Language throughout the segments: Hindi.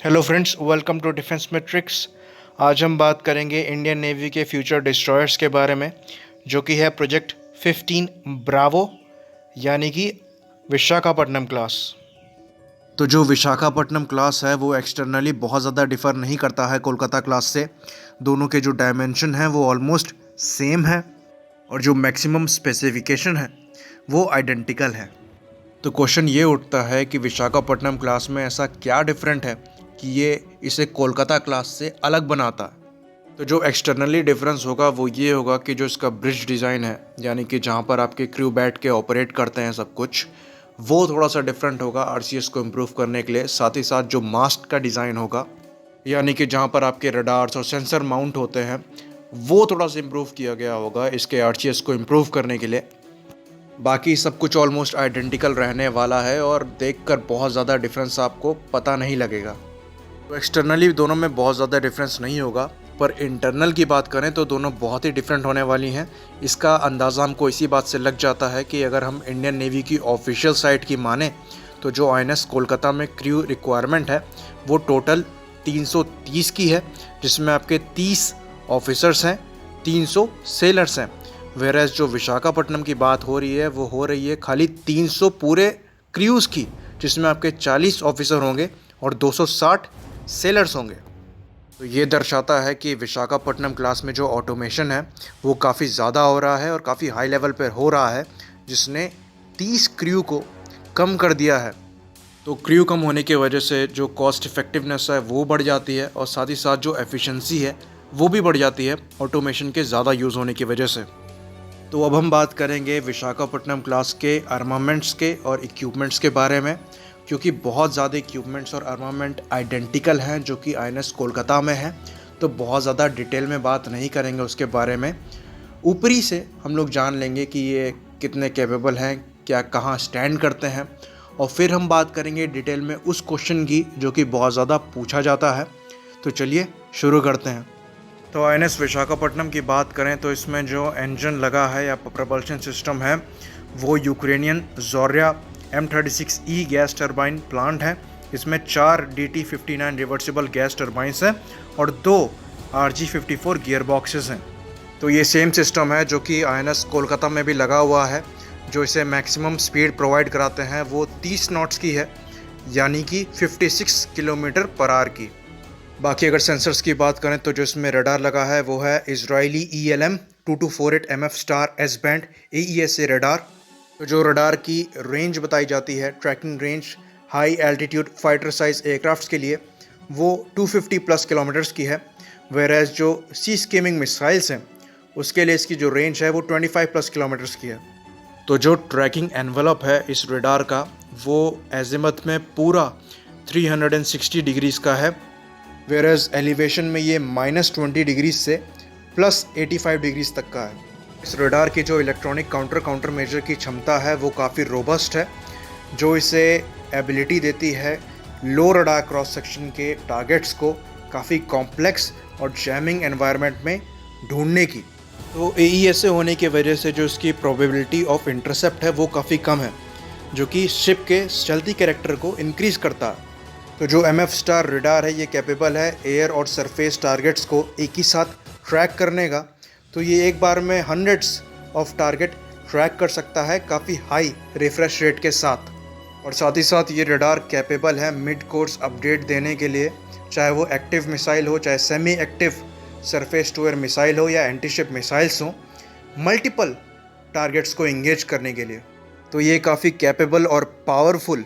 Hello friends, welcome to defence matrix. आज हम बात करेंगे इंडियन नेवी के फ्यूचर डिस्ट्रॉयर्स के बारे में, जो कि है प्रोजेक्ट 15 ब्रावो, यानी कि विशाखापट्टनम क्लास। तो जो विशाखापट्टनम क्लास है वो एक्सटर्नली बहुत ज़्यादा डिफ़र नहीं करता है कोलकाता क्लास से। दोनों के जो डायमेंशन हैं वो ऑलमोस्ट सेम है और जो मैक्सिमम स्पेसिफिकेशन है वो आइडेंटिकल है। तो क्वेश्चन ये उठता है कि विशाखापट्टनम क्लास में ऐसा क्या डिफरेंट है कि ये इसे कोलकाता क्लास से अलग बनाता है। तो जो एक्सटर्नली डिफरेंस होगा वो ये होगा कि जो इसका ब्रिज डिज़ाइन है, यानी कि जहाँ पर आपके क्रू बैठ के ऑपरेट करते हैं सब कुछ, वो थोड़ा सा डिफरेंट होगा आरसीएस को इम्प्रूव करने के लिए। साथ ही साथ जो मास्ट का डिज़ाइन होगा, यानी कि जहाँ पर आपके रडार्स और सेंसर माउंट होते हैं, वो थोड़ा सा इम्प्रूव किया गया होगा इसके आरसीएस को इम्प्रूव करने के लिए। बाकी सब कुछ ऑलमोस्ट आइडेंटिकल रहने वाला है और देखकर बहुत ज़्यादा डिफरेंस आपको पता नहीं लगेगा। तो एक्सटर्नली दोनों में बहुत ज़्यादा डिफरेंस नहीं होगा, पर इंटरनल की बात करें तो दोनों बहुत ही डिफरेंट होने वाली हैं। इसका अंदाज़ा हमको इसी बात से लग जाता है कि अगर हम इंडियन नेवी की ऑफिशियल साइट की माने तो जो आईएनएस कोलकाता में क्रू रिक्वायरमेंट है वो टोटल 330 की है, जिसमें आपके 30 ऑफिसर्स हैं, 300 सेलर्स हैं। वेरएज जो विशाखापट्टनम की बात हो रही है वो हो रही है खाली 300 पूरे क्रूज़ की, जिसमें आपके 40 ऑफिसर होंगे और 260 सेलर्स होंगे। तो ये दर्शाता है कि विशाखापट्टनम क्लास में जो ऑटोमेशन है वो काफ़ी ज़्यादा हो रहा है और काफ़ी हाई लेवल पर हो रहा है, जिसने 30 क्रू को कम कर दिया है। तो क्रू कम होने की वजह से जो कॉस्ट इफ़ेक्टिवनेस है वो बढ़ जाती है और साथ ही साथ जो एफिशिएंसी है वो भी बढ़ जाती है ऑटोमेशन के ज़्यादा यूज़ होने की वजह से। तो अब हम बात करेंगे विशाखापट्टनम क्लास के आर्मामेंट्स के और इक्विपमेंट्स के बारे में, क्योंकि बहुत ज़्यादा इक्विपमेंट्स और आर्मामेंट आइडेंटिकल हैं जो कि आईएनएस कोलकाता में है। तो बहुत ज़्यादा डिटेल में बात नहीं करेंगे उसके बारे में। ऊपरी से हम लोग जान लेंगे कि ये कितने कैपेबल हैं, क्या कहाँ स्टैंड करते हैं, और फिर हम बात करेंगे डिटेल में उस क्वेश्चन की जो कि बहुत ज़्यादा पूछा जाता है। तो चलिए शुरू करते हैं। तो आईएनएस विशाखापट्टनम की बात करें तो इसमें जो इंजन लगा है या प्रपल्शन सिस्टम है वो Ukrainian Zorya M36E gas turbine plant है। इसमें 4 DT59 रिवर्सिबल गैस टरबाइंस हैं और 2 RG54 गियर बॉक्सेस हैं। तो ये सेम सिस्टम है जो कि आईएनएस कोलकाता में भी लगा हुआ है। जो इसे मैक्सिमम स्पीड प्रोवाइड कराते हैं वो 30 नॉट्स की है, यानी कि 56 किलोमीटर पर आवर की। बाकी अगर सेंसर्स की बात करें तो जो इसमें रडार लगा है वो है Israeli ELM 2248 MF star S band AESA radar. तो जो रडार की रेंज बताई जाती है, tracking range high altitude fighter size aircrafts के लिए वो 250 प्लस किलोमीटर्स की है। वेरएज जो सी स्कीमिंग मिसाइल्स हैं उसके लिए इसकी जो रेंज है वो 25 प्लस किलोमीटर्स की है। तो जो ट्रैकिंग एनवलप है इस रडार का वो एजिमथ में पूरा 360 डिग्रीज का है, वेरएज एलिवेशन में ये -20 डिग्रीज से +85 डिग्रीज तक का है। इस रडार की जो इलेक्ट्रॉनिक काउंटर मेजर की क्षमता है वो काफ़ी रोबस्ट है, जो इसे एबिलिटी देती है लो रडार क्रॉस सेक्शन के टारगेट्स को काफ़ी कॉम्प्लेक्स और जैमिंग एनवायरनमेंट में ढूंढने की। तो AESA होने की वजह से जो इसकी प्रोबेबिलिटी ऑफ इंटरसेप्ट है वो काफ़ी कम है, जो कि शिप के स्टेल्थी कैरेक्टर को इंक्रीज़ करता है। तो जो MF स्टार रडार है ये कैपेबल है एयर और सरफेस टारगेट्स को एक ही साथ ट्रैक करने का। तो ये एक बार में हंड्रेड्स ऑफ टारगेट ट्रैक कर सकता है काफ़ी हाई रिफ्रेश रेट के साथ। और साथ ही साथ ये रडार कैपेबल है मिड कोर्स अपडेट देने के लिए, चाहे वो एक्टिव मिसाइल हो, चाहे semi active surface to air missile हो या एंटीशिप मिसाइल्स हो, मल्टीपल टारगेट्स को इंगेज करने के लिए। तो ये काफ़ी कैपेबल और पावरफुल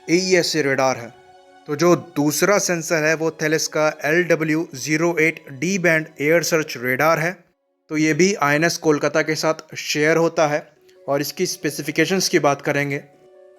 AESA रडार है। तो जो दूसरा सेंसर है वो थेलिस का LW08D band air search radar है। तो ये भी आईएनएस कोलकाता के साथ शेयर होता है और इसकी स्पेसिफिकेशंस की बात करेंगे।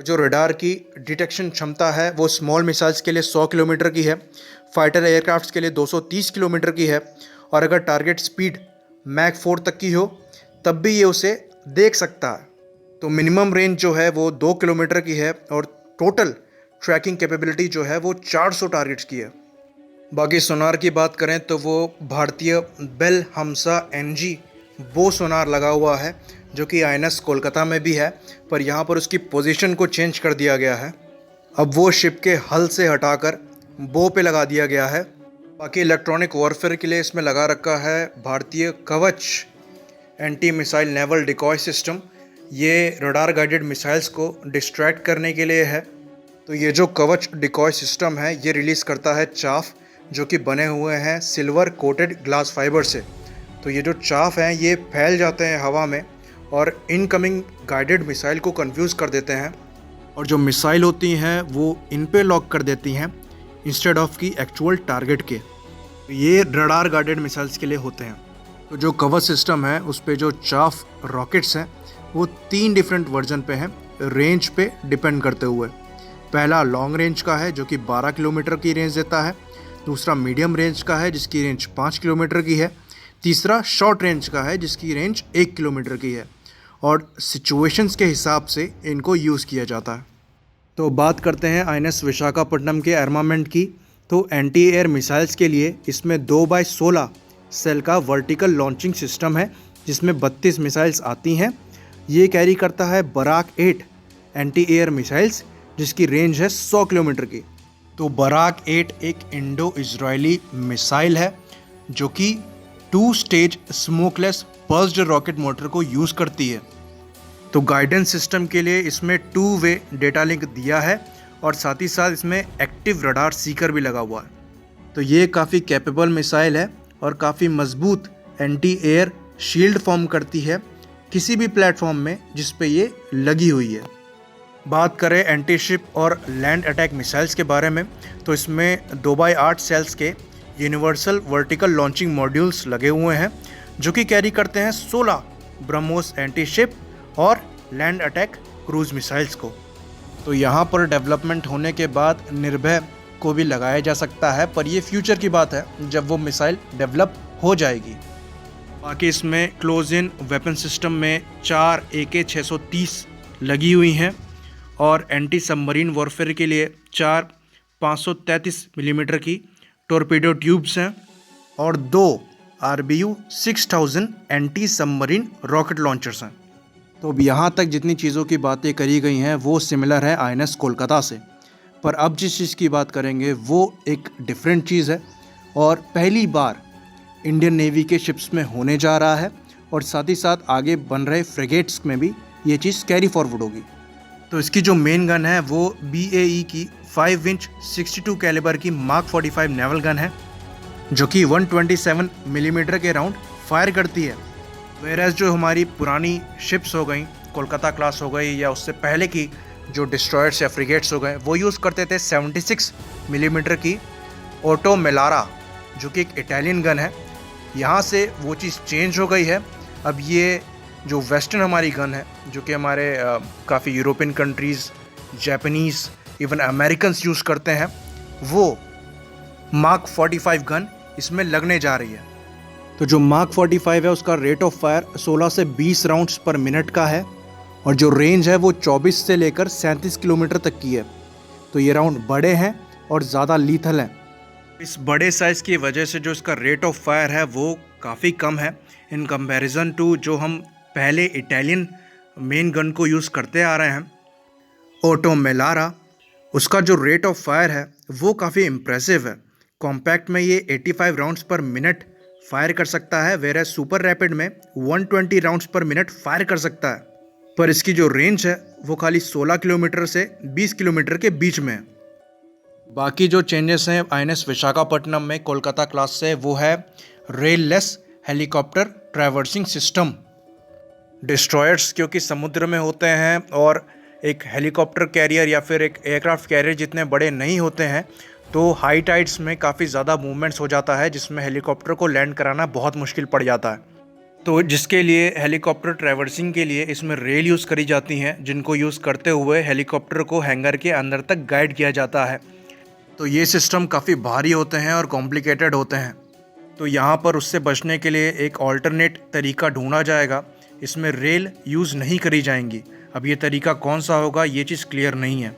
जो रडार की डिटेक्शन क्षमता है वो स्मॉल मिसाइल्स के लिए 100 किलोमीटर की है, फाइटर एयरक्राफ्ट्स के लिए 230 किलोमीटर की है, और अगर टारगेट स्पीड मैक 4 तक की हो तब भी ये उसे देख सकता है। तो मिनिमम रेंज जो है वो 2 किलोमीटर की है और टोटल ट्रैकिंग कैपेबिलिटी जो है वो 400 टारगेट्स की है। बाकी सोनार की बात करें तो वो भारतीय बेल हमसा NG वो सोनार लगा हुआ है, जो कि आईएनएस कोलकाता में भी है, पर यहाँ पर उसकी पोजीशन को चेंज कर दिया गया है। अब वो शिप के हल से हटाकर बो पे लगा दिया गया है। बाकी इलेक्ट्रॉनिक वॉरफेयर के लिए इसमें लगा रखा है भारतीय कवच anti missile naval decoy system. ये रडार गाइडेड मिसाइल्स को डिस्ट्रैक्ट करने के लिए है। तो ये जो कवच डिकॉय सिस्टम है ये रिलीज़ करता है चाफ जो कि बने हुए हैं सिल्वर कोटेड ग्लास फाइबर से। तो ये जो चाफ हैं ये फैल जाते हैं हवा में और इनकमिंग गाइडेड मिसाइल को कंफ्यूज कर देते हैं, और जो मिसाइल होती हैं वो इन पे लॉक कर देती हैं इंस्टेड ऑफ की एक्चुअल टारगेट के। तो ये रडार गाइडेड मिसाइल्स के लिए होते हैं। तो जो कवच सिस्टम है उस पे जो चाफ रॉकेट्स हैं वो 3 डिफरेंट वर्जन पे हैं, रेंज पे डिपेंड करते हुए। पहला लॉन्ग रेंज का है जो कि 12 किलोमीटर की रेंज देता है। दूसरा मीडियम रेंज का है जिसकी रेंज 5 किलोमीटर की है। तीसरा शॉर्ट रेंज का है जिसकी रेंज 1 किलोमीटर की है, और सिचुएशंस के हिसाब से इनको यूज़ किया जाता है। तो बात करते हैं INS विशाखापट्टनम के आर्मामेंट की। तो एंटी एयर मिसाइल्स के लिए इसमें 2x16 सेल का वर्टिकल लॉन्चिंग सिस्टम है जिसमें 32 मिसाइल्स आती हैं। ये कैरी करता है बराक 8 एंटी एयर मिसाइल्स जिसकी रेंज है 100 किलोमीटर की। तो बराक 8 एक इंडो इजरायली मिसाइल है जो कि 2 stage smokeless pulsed rocket motor को यूज़ करती है। तो गाइडेंस सिस्टम के लिए इसमें 2 वे डेटा लिंक दिया है और साथ ही साथ इसमें एक्टिव रडार सीकर भी लगा हुआ है। तो ये काफ़ी कैपेबल मिसाइल है और काफ़ी मजबूत एंटी एयर शील्ड फॉर्म करती है किसी भी प्लेटफॉर्म में जिस पे ये लगी हुई है। बात करें एंटी शिप और लैंड अटैक मिसाइल्स के बारे में, तो इसमें 2x8 सेल्स के यूनिवर्सल वर्टिकल लॉन्चिंग मॉड्यूल्स लगे हुए हैं जो कि कैरी करते हैं 16 ब्रह्मोस एंटी शिप और लैंड अटैक क्रूज मिसाइल्स को। तो यहाँ पर डेवलपमेंट होने के बाद निर्भय को भी लगाया जा सकता है, पर ये फ्यूचर की बात है जब वो मिसाइल डेवलप हो जाएगी। बाकी इसमें क्लोज इन वेपन सिस्टम में 4 AK-630 लगी हुई हैं और एंटी सबमरीन वॉरफेयर के लिए 4 533 मिलीमीटर की टॉर्पेडो ट्यूब्स हैं और 2 RBU 6000 anti submarine rocket launchers हैं। तो अब यहाँ तक जितनी चीज़ों की बातें करी गई हैं वो सिमिलर है INS कोलकाता से, पर अब जिस चीज़ की बात करेंगे वो एक डिफरेंट चीज़ है और पहली बार इंडियन नेवी के शिप्स में होने जा रहा है, और साथ ही साथ आगे बन रहे फ्रिगेट्स में भी ये चीज़ कैरी फॉरवर्ड होगी। तो इसकी जो मेन गन है वो BAE की 5 इंच 62 कैलिबर की मार्क 45 नेवल गन है जो कि 127 मिलीमीटर के राउंड फायर करती है। वेराज जो हमारी पुरानी शिप्स हो गई, कोलकाता क्लास हो गई या उससे पहले की जो डिस्ट्रॉयर्स या फ्रिगेट्स हो गए, वो यूज़ करते थे 76 मिलीमीटर की ऑटो मेलारा जो कि एक इटालियन गन है। यहाँ से वो चीज़ चेंज हो गई है। अब ये जो वेस्टर्न हमारी गन है जो कि हमारे काफ़ी European countries, Japanese, even Americans use करते हैं, वो मार्क 45 गन इसमें लगने जा रही है। तो जो मार्क 45 है उसका रेट ऑफ फायर 16 से 20 राउंड्स पर मिनट का है और जो रेंज है वो 24 से लेकर 37 किलोमीटर तक की है। तो ये राउंड बड़े हैं और ज़्यादा लीथल हैं। इस बड़े साइज़ की वजह से जो इसका रेट ऑफ फायर है वो काफ़ी कम है इन कंपैरिजन टू जो हम पहले इटालियन मेन गन को यूज़ करते आ रहे हैं ऑटो मेलारा। उसका जो रेट ऑफ फायर है वो काफ़ी इम्प्रेसिव है। कॉम्पैक्ट में ये 85 राउंड्स पर मिनट फायर कर सकता है, वेयर सुपर रैपिड में 120 राउंड्स पर मिनट फायर कर सकता है, पर इसकी जो रेंज है वो खाली 16 किलोमीटर से 20 किलोमीटर के बीच में है। बाकी जो चेंजेस हैं INS विशाखापट्टनम में कोलकाता क्लास से वो है rail-less helicopter traversing system. Destroyers क्योंकि समुद्र में होते हैं और एक हेलीकॉप्टर कैरियर या फिर एक एयरक्राफ्ट कैरियर जितने बड़े नहीं होते हैं, तो हाई टाइड्स में काफ़ी ज़्यादा मूवमेंट्स हो जाता है जिसमें हेलीकॉप्टर को लैंड कराना बहुत मुश्किल पड़ जाता है। तो जिसके लिए हेलीकॉप्टर ट्रैवर्सिंग के लिए इसमें रेल यूज़ करी जाती हैं जिनको यूज़ करते हुए हेलीकॉप्टर को हैंगर के अंदर तक गाइड किया जाता है। तो ये सिस्टम काफ़ी भारी होते हैं और कॉम्प्लिकेटेड होते हैं। तो यहाँ पर उससे बचने के लिए एक ऑल्टरनेट तरीका ढूंढा जाएगा, इसमें रेल यूज़ नहीं करी जाएंगी। अब ये तरीका कौन सा होगा ये चीज़ क्लियर नहीं है।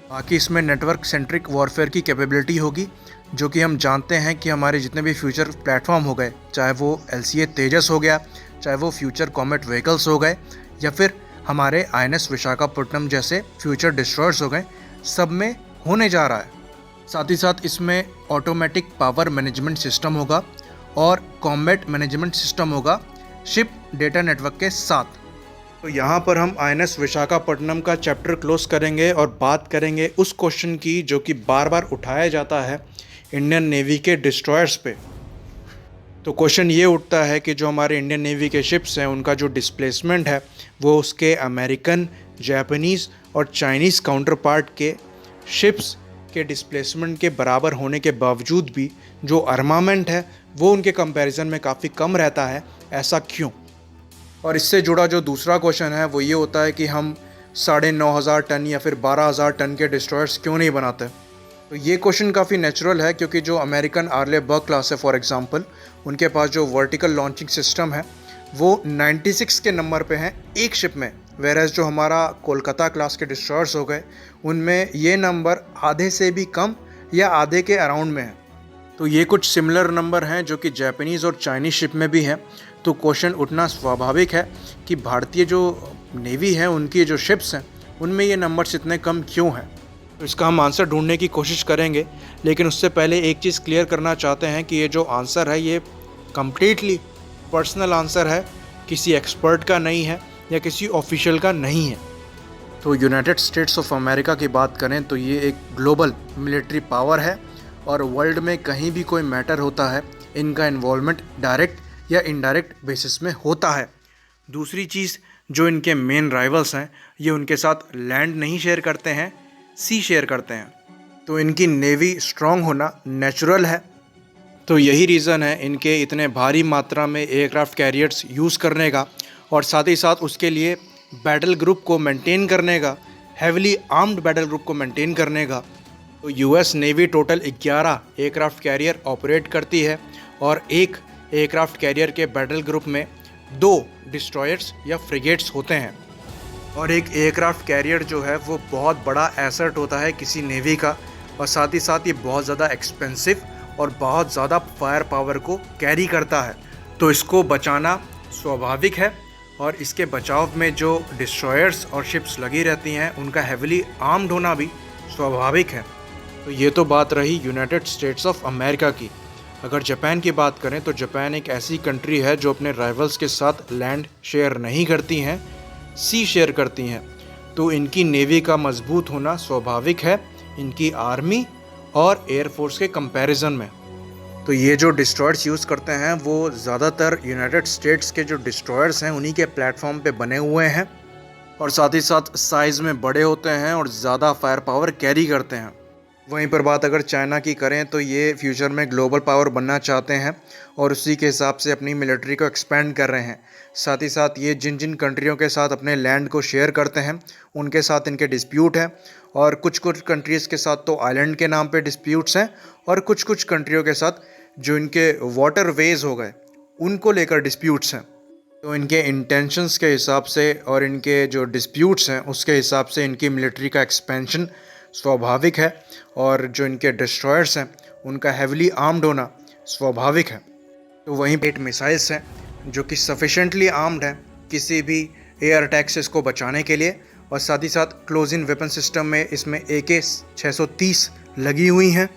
बाकी इसमें नेटवर्क सेंट्रिक वॉरफेयर की कैपेबिलिटी होगी जो कि हम जानते हैं कि हमारे जितने भी फ्यूचर प्लेटफॉर्म हो गए, चाहे वो LCA तेजस हो गया, चाहे वो फ्यूचर कॉमेट व्हीकल्स हो गए या फिर हमारे INS विशाखापट्टनम जैसे फ्यूचर डिस्ट्रॉयर्स हो गए, सब में होने जा रहा है। साथ ही साथ इसमें ऑटोमेटिक पावर मैनेजमेंट सिस्टम होगा और कॉम्बैट मैनेजमेंट सिस्टम होगा शिप डेटा नेटवर्क के साथ। तो यहाँ पर हम INS विशाखापट्टनम का चैप्टर क्लोज करेंगे और बात करेंगे उस क्वेश्चन की जो कि बार बार उठाया जाता है इंडियन नेवी के डिस्ट्रॉयर्स पे। तो क्वेश्चन ये उठता है कि जो हमारे इंडियन नेवी के शिप्स हैं उनका जो डिस्प्लेसमेंट है वो उसके अमेरिकन, जापानीज़ और चाइनीज़ काउंटर पार्ट के शिप्स के डिस्प्लेसमेंट के बराबर होने के बावजूद भी जो आर्मामेंट है वो उनके कंपैरिजन में काफ़ी कम रहता है, ऐसा क्यों? और इससे जुड़ा जो दूसरा क्वेश्चन है वो ये होता है कि हम 9,500 टन या फिर 12,000 टन के डिस्ट्रॉयर्स क्यों नहीं बनाते? तो ये क्वेश्चन काफ़ी नेचुरल है क्योंकि जो अमेरिकन आर्ले बर्ग क्लास है फॉर एग्जांपल, उनके पास जो वर्टिकल लॉन्चिंग सिस्टम है वो 96 के नंबर पे हैं एक शिप में, वेरएज जो हमारा कोलकाता क्लास के डिस्ट्रॉयर्स हो गए उनमें ये नंबर आधे से भी कम या आधे के अराउंड में है। तो ये कुछ सिमिलर नंबर हैं जो कि जापानीज़ और चाइनीज़ शिप में भी हैं। तो क्वेश्चन उठना स्वाभाविक है कि भारतीय जो नेवी है उनकी जो शिप्स हैं उनमें ये नंबर्स इतने कम क्यों हैं। तो इसका हम आंसर ढूंढने की कोशिश करेंगे, लेकिन उससे पहले एक चीज़ क्लियर करना चाहते हैं कि ये जो आंसर है ये कम्प्लीटली पर्सनल आंसर है, किसी एक्सपर्ट का नहीं है या किसी ऑफिशियल का नहीं है। तो यूनाइटेड स्टेट्स ऑफ अमेरिका की बात करें तो ये एक ग्लोबल मिलिट्री पावर है और वर्ल्ड में कहीं भी कोई मैटर होता है इनका इन्वॉल्वमेंट डायरेक्ट या इनडायरेक्ट बेसिस में होता है। दूसरी चीज़, जो इनके मेन राइवल्स हैं ये उनके साथ लैंड नहीं शेयर करते हैं, सी शेयर करते हैं। तो इनकी नेवी स्ट्रॉन्ग होना नेचुरल है। तो यही रीज़न है इनके इतने भारी मात्रा में एयरक्राफ्ट कैरियर्स यूज़ करने का और साथ ही साथ उसके लिए बैटल ग्रुप को मेंटेन करने का, हेवली आर्म्ड बैटल ग्रुप को मेंटेन करने का। तो US navy total 11 aircraft carrier operate करती है और एक एयरक्राफ्ट कैरियर के बैटल ग्रुप में 2 डिस्ट्रॉयर्स या फ्रिगेट्स होते हैं। और एक एयरक्राफ्ट कैरियर जो है वो बहुत बड़ा एसेट होता है किसी नेवी का, और साथ ही साथ ये बहुत ज़्यादा एक्सपेंसिव और बहुत ज़्यादा फायर पावर को कैरी करता है। तो इसको बचाना स्वाभाविक है और इसके बचाव में जो डिस्ट्रॉयर्स और शिप्स लगी रहती हैं उनका हेवली आर्म्ड होना भी स्वाभाविक है। तो ये तो बात रही यूनाइटेड स्टेट्स ऑफ अमेरिका की। अगर जापान की बात करें तो जापान एक ऐसी कंट्री है जो अपने राइवल्स के साथ लैंड शेयर नहीं करती हैं, सी शेयर करती हैं। तो इनकी नेवी का मजबूत होना स्वाभाविक है इनकी आर्मी और एयरफोर्स के कंपैरिजन में। तो ये जो डिस्ट्रॉयर्स यूज़ करते हैं वो ज़्यादातर यूनाइटेड स्टेट्स के जो डिस्ट्रॉयर्स हैं उन्हीं के प्लेटफॉर्म पे बने हुए हैं और साथ ही साथ साइज़ में बड़े होते हैं और ज़्यादा फायर पावर कैरी करते हैं। वहीं पर बात अगर चाइना की करें तो ये फ्यूचर में ग्लोबल पावर बनना चाहते हैं और उसी के हिसाब से अपनी मिलिट्री को एक्सपेंड कर रहे हैं। साथ ही साथ ये जिन जिन कंट्रियों के साथ अपने लैंड को शेयर करते हैं उनके साथ इनके डिस्प्यूट है, और कुछ कुछ कंट्रीज़ के साथ तो आइलैंड के नाम पे डिस्प्यूट्स हैं और कुछ कुछ कंट्रियों के साथ जो इनके वाटर वेज हो गए उनको लेकर डिस्प्यूट्स हैं। तो इनके इंटेंशंस के हिसाब से और इनके जो डिस्प्यूट्स हैं उसके हिसाब से इनकी मिलिट्री का एक्सपेंशन स्वाभाविक है और जो इनके डिस्ट्रॉयर्स हैं उनका हेवली आर्म्ड होना स्वाभाविक है। तो वहीं 8 मिसाइल्स हैं जो कि सफिशेंटली आर्म्ड हैं किसी भी एयर अटैक से इसको बचाने के लिए, और साथ ही साथ क्लोज इन वेपन सिस्टम में इसमें AK-630 लगी हुई हैं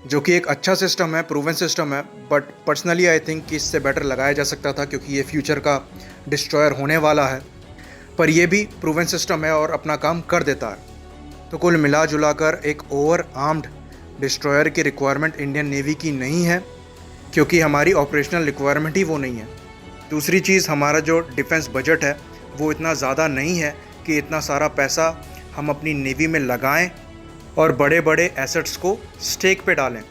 जो कि एक अच्छा सिस्टम है, प्रूवन सिस्टम है। बट पर्सनली आई थिंक कि इससे बेटर लगाया जा सकता था क्योंकि ये फ्यूचर का डिस्ट्रॉयर होने वाला है, पर यह भी प्रूवन सिस्टम है और अपना काम कर देता है। तो कुल मिला जुला कर एक ओवर आर्म्ड डिस्ट्रॉयर की रिक्वायरमेंट इंडियन नेवी की नहीं है क्योंकि हमारी ऑपरेशनल रिक्वायरमेंट ही वो नहीं है। दूसरी चीज़, हमारा जो डिफेंस बजट है वो इतना ज़्यादा नहीं है कि इतना सारा पैसा हम अपनी नेवी में लगाएं और बड़े बड़े एसेट्स को स्टेक पे डालें।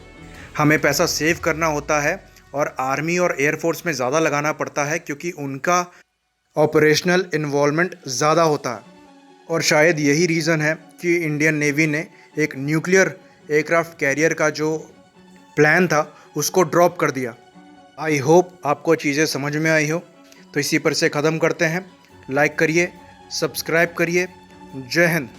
हमें पैसा सेव करना होता है और आर्मी और एयरफोर्स में ज़्यादा लगाना पड़ता है क्योंकि उनका ऑपरेशनल इन्वॉल्वमेंट ज़्यादा होता है। और शायद यही रीज़न है कि इंडियन नेवी ने एक न्यूक्लियर एयरक्राफ्ट कैरियर का जो प्लान था उसको ड्रॉप कर दिया। आई होप आपको चीज़ें समझ में आई हो। तो इसी पर से ख़त्म करते हैं। लाइक करिए, सब्सक्राइब करिए। जय हिंद।